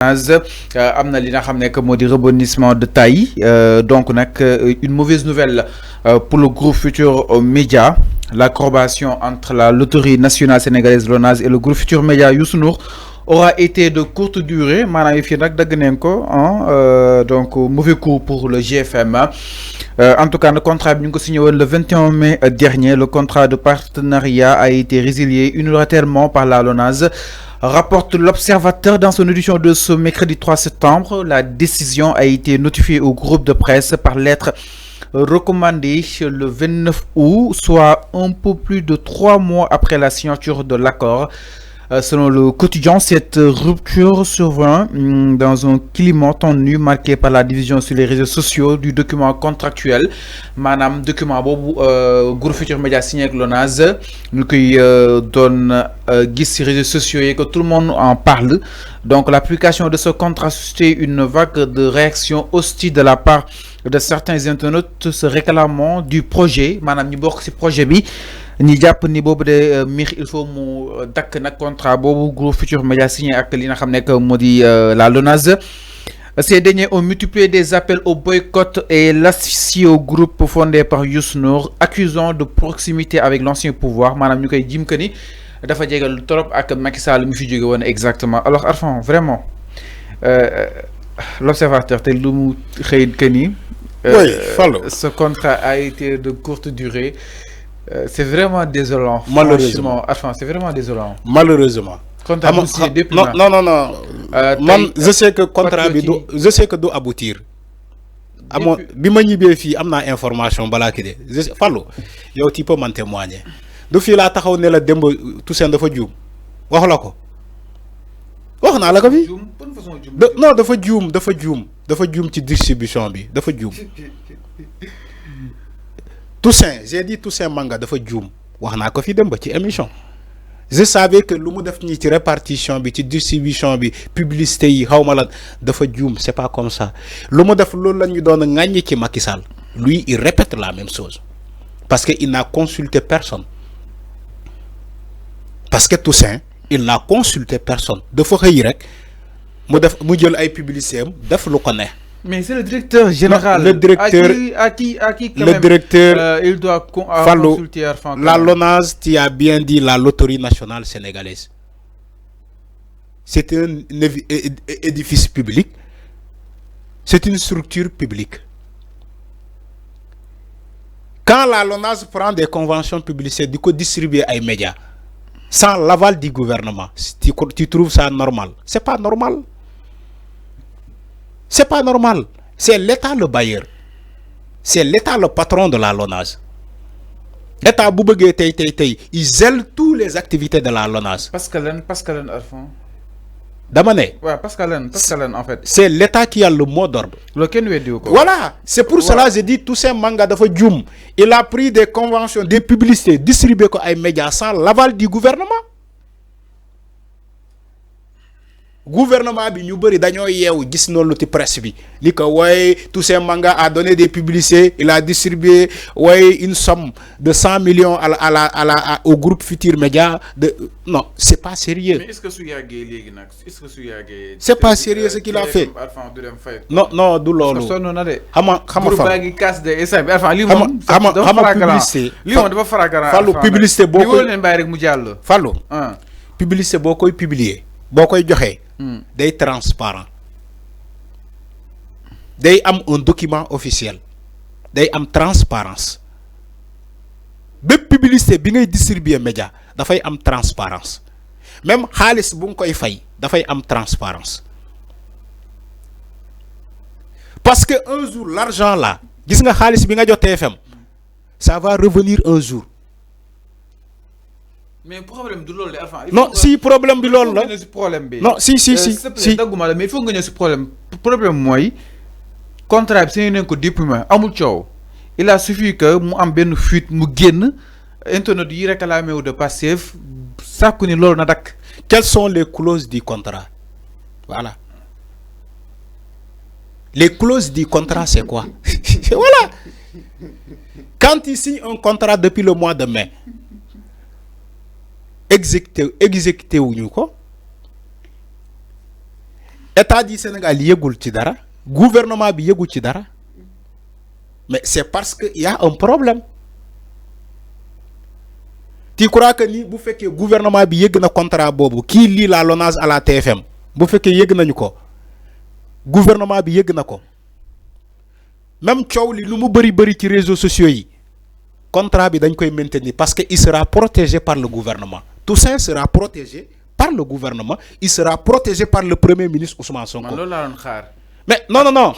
amna li nga xamné que modi rebondissement de taille donc nak une mauvaise nouvelle pour le groupe Futur Média. La collaboration entre la loterie nationale sénégalaise LONASE et le groupe Futur Média Youssou Ndour aura été de courte durée maanaam fi nak dagg nañ ko donc mauvais coup pour le GFM. En tout cas le contrat bi ñu ko signé le 21 mai dernier. Le contrat de partenariat a été résilié unilatéralement par la LONASE, rapporte l'Observateur dans son édition de ce mercredi 3 septembre. La décision a été notifiée au groupe de presse par lettre recommandée le 29 août, soit un peu plus de 3 mois après la signature de l'accord. Selon le quotidien, cette rupture survient dans un climat tendu marqué par la division sur les réseaux sociaux du document contractuel. Madame document bobu groupe Futur Média signé avec LONASE nous koy donne gis sur les réseaux sociaux et que tout le monde en parle. Donc l'application de ce contrat suscite une vague de réactions hostiles de la part de certains internautes se réclamant du projet. Madame ñu bokk ci projet bi ni japp ni bobu de mir il faut mu dak nak contrat bobu groupe Futur Média signé ak li nga xamné que modi la LONASE. Ces derniers ont multiplié des appels au boycott et l'asphyxie au groupe fondé par Youssou Ndour, accusant de proximité avec l'ancien pouvoir. Madame ñu koy jim que ni dafa jégal trop ak Macky Sall mi fi jóge woon exactement. Alors Arfan vraiment l'Observateur te lu mu xëy que ni ce contrat a été de courte durée. C'est vraiment désolant. Malheureusement. Enfin, c'est vraiment désolant. Malheureusement. Non. Je sais que contrat je sais que doit aboutir. Bima ñibé fi amna information bala ki de. Fallu. Yow tu peux m'en témoigner. Du fi la taxaw ne la demb Toussaint dafa joom. Wax la ko. Wax na la ko fi. Non dafa joom ci distribution bi, dafa joom. Toussaint, j'ai dit Toussaint Manga dafa djoum waxna ko fi dem ba ci émission. Je savais que lu mu def ni ci répartition bi ci distribution bi publicité yi xawma la dafa djoum, c'est pas comme ça. Lu mu def loolu lañu doon ngagn ci Macky Sall. Lui il répète la même chose parce que il n'a consulté personne. Parce que Toussaint il n'a consulté personne. Dafa xey rek mu jël ay publicité am def lu ko neex. Mais c'est le directeur général. Non, le directeur. À qui quand le même, directeur. Il doit consulter Arfan. La LONASE, tu as bien dit la loterie nationale sénégalaise. C'est un édifice public. C'est une structure publique. Quand la LONASE prend des conventions publicitaires, du coup distribuer à médias, sans l'aval du gouvernement, tu trouves ça normal? C'est pas normal. C'est pas normal. C'est l'État le bailleur. C'est l'État le patron de la LONASE. L'État Boubege il zèle toutes les activités de la LONASE. Pascal Arfan. Damane. Ouais, Pascal en fait. C'est l'État qui a le mot d'ordre. Voilà. C'est pour cela que j'ai dit Toussaint Manga dafa djoum. Il a pris des conventions, des publicités, distribuées aux médias sans l'aval du gouvernement. Gouvernement bi ñu bari dañoo yeewu gis noonu ci presse bi li ko way Toussaint Manga a donné des publicités, il a distribué une somme de 100 millions au groupe Futur Média de non, c'est pas sérieux. Mais est-ce que su yagé légui nak c'est pas sérieux ce qu'il a fait. Non du lolu. Xama fa gi casse de essai Arfan li mom publicité li mom dafa flagrant. Fallu publicité boko li leen bay rek mu jall. Fallu publicité bokoy publier bokoy joxé day transparent day am un document officiel day am transparence bépp publicité bi ngay distribuer média dafay am transparence même xaalis bu nga koy fay dafay am transparence parce que un jour l'argent là gis nga xaalis bi nga jox TFM ça va revenir un jour. Mais problème du lol Arfan. Non, si problème bi lol la. Non, si. Daguma mais il faut nga ñëw ci problème moy contrat bi signé nañ ko depuis amul ciow. Il a suffi que mu am ben fuite mu génn internet yi réclamé wu de Pastef sakku ni lol na dak. Quelles sont les clauses du contrat? Voilà. Les clauses du contrat c'est quoi? Voilà. Quand il signe un contrat depuis le mois de mai, exécuté wuñu ko état du Sénégal yegul ci dara gouvernement bi yegul ci dara mais c'est parce que y a un problème. Tu crois que ni bu fekkee gouvernement bi yegg na contrat bobu ki li la LONASE à la TFM bu fekkee yegg nañu ko gouvernement bi yegg na ko même coow li lu mu bëri ci réseaux sociaux yi contrat bi dañ koy maintenir parce que il sera protégé par le gouvernement. Toussaint sera protégé par le gouvernement, il sera protégé par le premier ministre Ousmane Sonko. Mais non.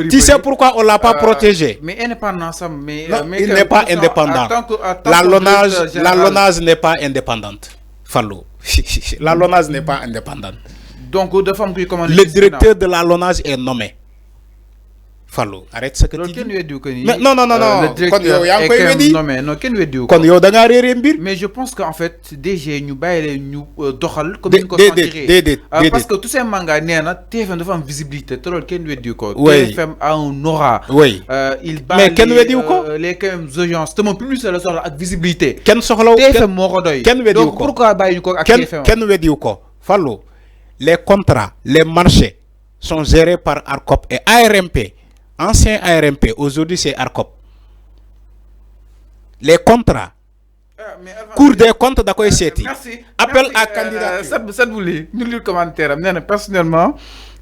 Tu sais pourquoi on l'a pas protégé? Mais indépendant ça, mais il n'est pas indépendant. La LONASE n'est pas indépendante. Fallo. La LONASE n'est pas indépendante. Donc le directeur de la LONASE est nommé. Fallo, arrête ce que tu dis. Non. Mais je pense qu'en fait, DG nous nous doxal comme parce que tous ces mangas TFM de visibilité, TFM a un aura. Oui. Il bat les audiences. Tout plus c'est la visibilité. TFM donc pourquoi Fallo, les contrats, les marchés sont gérés par ARCOP et ARMP. Ancien ARMP, aujourd'hui c'est ARCOP. Les contrats, Cour des comptes d'accord Merci. Appel à candidature. Ça nous lit le commentaire. Personnellement,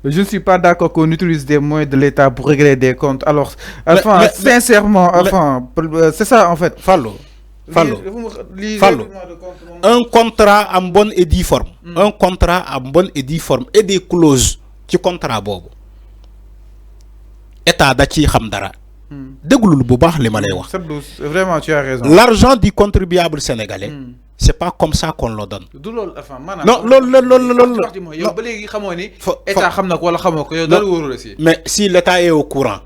je ne suis pas d'accord qu'on utilise des moyens de l'État pour régler des comptes. Alors, enfin, sincèrement, c'est ça en fait. Fallo. Un contrat en bonne et due forme. Un contrat en bonne et due forme et des clauses qui contrat bobo. État da ci xam dara déglul bu baax li ma lay wax vraiment tu as raison l'argent du contribuable sénégalais c'est pas comme ça qu'on le donne non yow ba légui xamoni état xamna ko wala xamoko yow dal worul aussi mais si l'état est au courant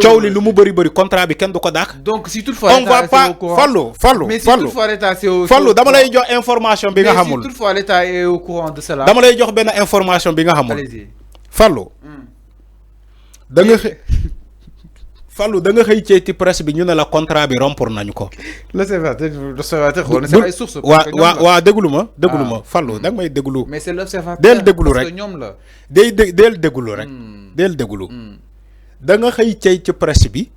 ciow li lu mu bari contrat bi kenn du ko dak donc si toutefois on va pas fallo mais si toutefois l'état c'est au fallo dama lay jox information bi nga xamul si toutefois l'état est au courant de cela dama lay jox ben information bi nga xamul fallo da nga Fallou da nga xey ci presse bi ñu ne la contrat bi rompre nañu ko. l'observateur xool c'est ay sources. wa degluma Fallou da nga may deglu. mais c'est l'observateur del deglu rek parce que ñom la. del deglu rek. del deglu. da nga xey ci presse bi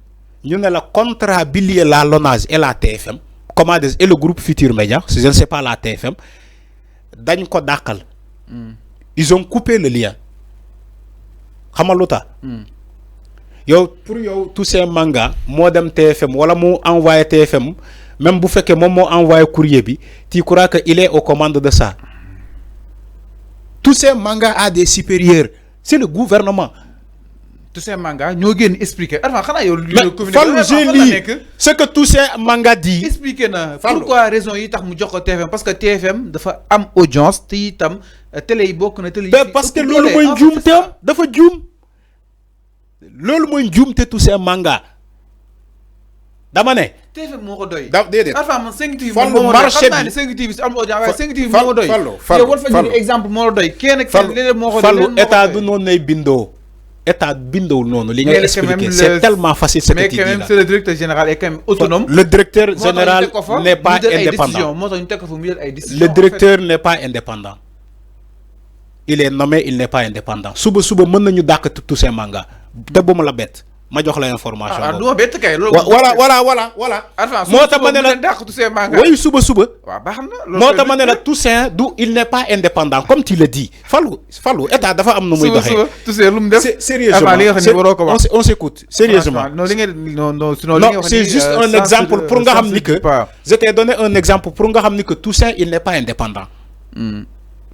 ñu ne la contrat bi lié la LONASE et la TFM comment dire et le groupe Futur Média je ne sais pas la TFM dañ ko dakal. Ils ont coupé le lien. Xamal lu tax pour tous ces mangas modem TFM wala mo envoyé TFM même bu fekkee mom mo envoyé courrier bi tu crois que il est aux commandes de ça tous ces mangas a des supérieurs c'est le gouvernement tous ces mangas ñoo gën expliquer enfin xana yow ce que tous ces mangas dit expliquer na pourquoi raison yi tax mu jox ko TFM parce que TFM dafa am audience te itam télé yi bokk na télé parce que lolu moy njumtem dafa djum lolu moy njumte tous ces mangas dama ne TFM moko doy dédé enfin man 5 TV mo marché bi 5 TV am audience 5 TV moko doy yow wol fa ñu exemple mo doy kenn ak léle moko doy état du non nay bindo état bindowul noonu li ngay expliquer c'est tellement facile ce que tu dis là mais quand même c'est le directeur général est quand même autonome le directeur général n'est pas indépendant le directeur n'est pas indépendant il est nommé il n'est pas indépendant suba mën nañu dak tous ces mangas te buma la bête ma jox la information do bête kay voilà mota mané la dak tous ces mangas oui suba wa baxna mota mané la Toussaint du il n'est pas indépendant comme tu le dis Fallou état dafa am nu muy doxé Toussaint lu mu def sérieusement on s'écoute sérieusement non c'est juste un exemple pour nga xam ni que je t'ai donné un exemple pour nga xam ni que Toussaint il n'est pas indépendant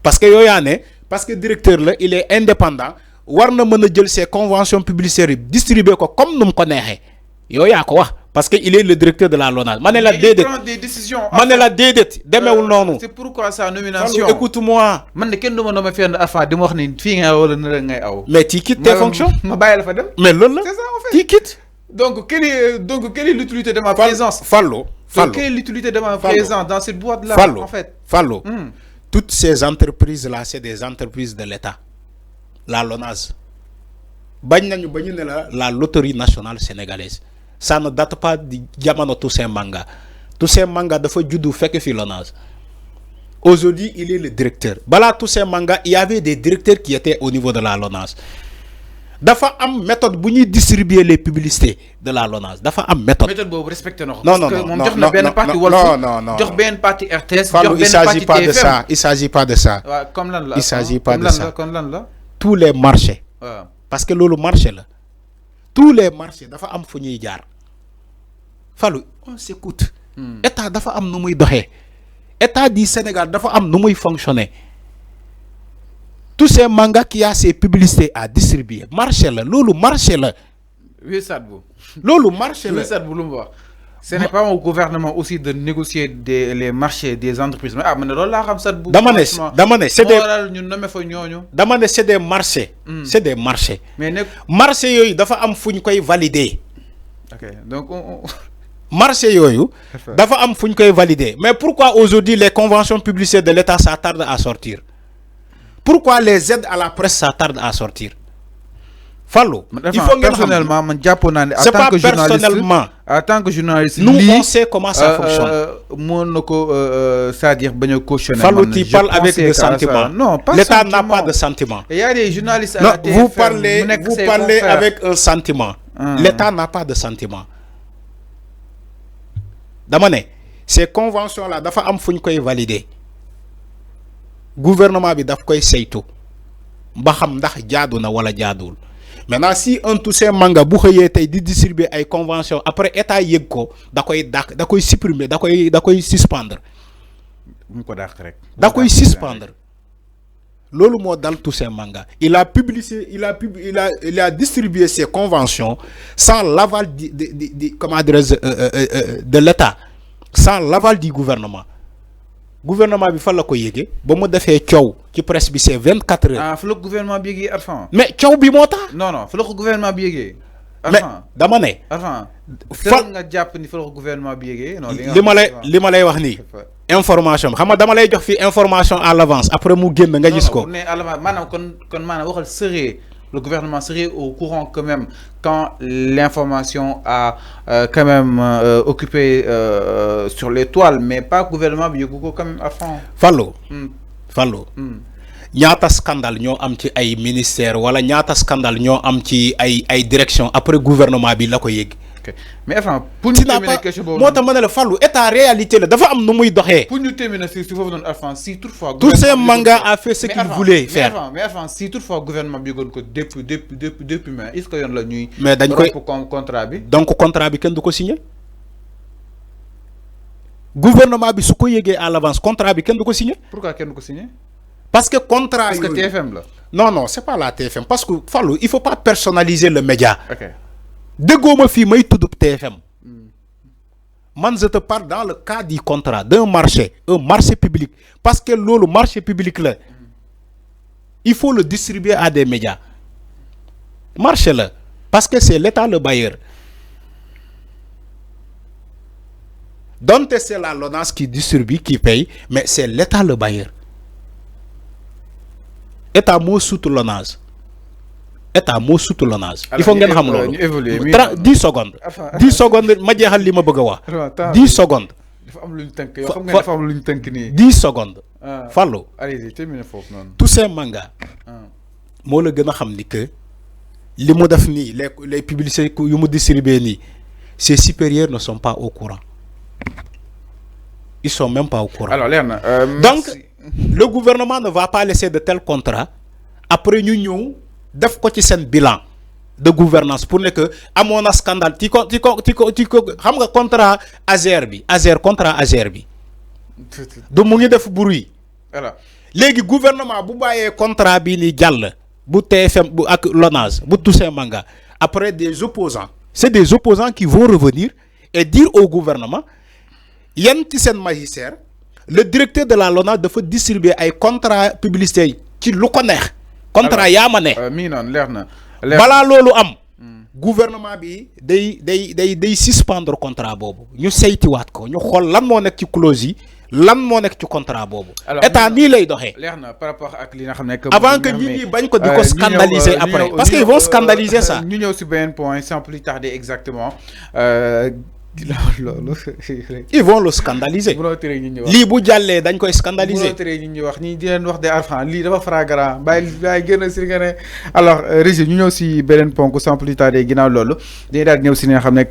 parce que yoyané parce que directeur là il est indépendant warna meuna jël ses conventions publicitaires distribuer ko comme num ko nexé yow ya ko wax parce que il est le directeur de la LONASE manela dédé manela dédé démewul nonou c'est pourquoi sa nomination écoute-moi man ne kenn duma nomé fenn afa dim wax ni fi nga wala na ngay aw mais tu quittes tes fonctions ma bayal fa dem mais lool la c'est ça en fait tu quittes donc quelle est l'utilité de ma présence Fallou quelle est l'utilité de ma présence dans cette boîte là en fait Fallou toutes ces entreprises là c'est des entreprises de l'État la LONASE bagn nañu bañu ne la loterie nationale sénégalaise ça ne date pas du jamono Toussaint Manga dafa juddu fekk fi LONASE Aujourd'hui, il est le directeur. Bala tous ces mangas, il y avait des directeurs qui étaient au niveau de la LONASE. Dafa am méthode pour distribuer les publicités de la LONASE. Dafa am méthode. Méthode pour respecter non. Non, non, non, RTS. Il ne s'agit pas de ça. Il s'agit pas de ça. Comme là. Il s'agit pas de ça. Comme là. Tous les marchés. Parce que le marché là. Tous les marchés dafa am fu ñuy jaar. Fallou, on s'écoute. État dafa am nu muy doxé. État du Sénégal dafa am nu muy fonctionner. Tous ces mangas qui a ces publicités à distribuer, marché là, lolu marché là. Oui, ça vous. Lolu marché là. Oui, ça vous voir. Ce n'est pas au gouvernement aussi de négocier les marchés des entreprises. Ah, mais lolu la xam ça bu. Dama né c'est des c'est des marchés. C'est des marchés. Mais marché yoyu dafa am fuñ koy valider. OK. Donc marché yoyu dafa am fuñ koy valider. Mais pourquoi aujourd'hui les conventions publicitaires de l'État s'attardent à sortir? Pourquoi les aides à la presse s'attardent à sortir? Fallo, il faut personnellement, c'est pas personnellement. En tant que journaliste, nous on sait comment ça fonctionne. C'est-à-dire Fallo, tu parles avec des sentiments. Non, pas l'État n'a pas de sentiments. Il y a des journalistes à non, la TFM, vous parlez avec un sentiment. L'État n'a pas de sentiment. Damane, ces conventions-là, dafa am fuñ koy valider. Gouvernement bi daf koy saytu ba xam ndax jaadu na wala jaadul. Maintenant si un tout ces manga bu xeyé tay di distribuer ay convention après état yegg ko da koy supprimer da koy suspendre. Bu ko dakh rek. Da koy suspendre. Lolu mo dal tous ces manga. Il a distribué ces conventions sans l'aval de l'État, sans l'aval du gouvernement. Gouvernement bi fa la ko yégué ba mu défé ciow ci presse bi c'est 24 heures. Ah fa le gouvernement bi yégué Arfan. Mais ciow bi motax non fa le gouvernement bi yégué mais dama né Arfan fa nga japp ni fa le gouvernement bi yégué non lima lay wax ni information xam nga dama lay jox fi information à l'avance après mu génn nga gis ko. Mais manam kon manam waxal serait le gouvernement serait au courant quand même quand l'information a quand même occupé sur les toiles, mais pas le gouvernement bi yëgu ko quand même à fond. Fallo ñaata scandale ñoo am ci ay ministère wala ñaata scandale ñoo am ci ay direction après gouvernement bi la ko yëg. Mais enfin pour nous terminer question boobu moo tax ma ne la Fallou état réalité la dafa am nu muy doxee. Pour nous terminer si foofu noonu enfin si toutefois. Tous ces mangas a fait ce qu'il voulait faire. Mais enfin si toutefois gouvernement bi yëgoon ko depuis mais est-ce que yoon la ñuy. mais dañ koy contrat bi. donc contrat bi kenn du ko signé. Gouvernement bi su ko yëgee à l'avance contrat bi kenn du ko signé. Pourquoi kenn du ko signé? Parce que contrat. Parce que TFM là. Non c'est pas la TFM parce que Fallou il faut pas personnaliser le média. OK. Déggoo ma fii may tudd TFM. Man je te parle dans le cas du contrat d'un marché, un marché public parce que le marché public là il faut le distribuer à des médias. Marché là parce que c'est l'État le bailleur. Donc c'est la LONASE qui distribue, qui paye, mais c'est l'État le bailleur. État moo sous LONASE. État moo sous LONASE. Il faut ngeen xam loolu. 10 secondes. 10 secondes ma jeexal li ma bëgg a wax. 10 secondes. dafa am luñ tënk yow xam nga dafa am luñ tënk nii. 10 secondes. Fallou. Allez-y termine foofu noonu. Tous ces mangas. moo la gën a xam ni que li mu def nii les publicités yu mu distribué nii ses supérieurs ne sont pas au courant. Ils sont même pas au courant. Alors Léna, donc le gouvernement ne va pas laisser de tels contrats après ñu ñëw def ko ci sen bilan de gouvernance pour ne que amoon na scandale ti ko xam nga contrat contrat Azer bi du mu ngi def bruit. Voilà léegi gouvernement bu bàyyee contrat bi ni jàll bu TFM bu ak LONASE bu Toussaint Manga après des opposants c'est des opposants qui vont revenir et dire au gouvernement yenn ci sen magistère le directeur de la LONASE dafa distribuer ay contrat publicité ci lu ko neex. contrat yaa ma ne. mi non leer na. balaa loolu am. gouvernement bi day suspendre contrat boobu ñu saytiwaat ko ñu xool lan moo nekk ci clause yi lan moo nekk ci contrat boobu. état nii lay doxee. leer na par rapport ak li nga xam ne avant que nit ñi bañ ko di ko scandaliser après parce qu'ils vont scandaliser ça. ñu ñëw si benn point sans plus tarder exactement. ils vont le scandaliser. lii bu jàllee dañ koy scandaliser. alors Régis ñu ñëw si beneen ponk sans plus tarder ginnaaw loolu dañuy daal di ñëw si nga xam ne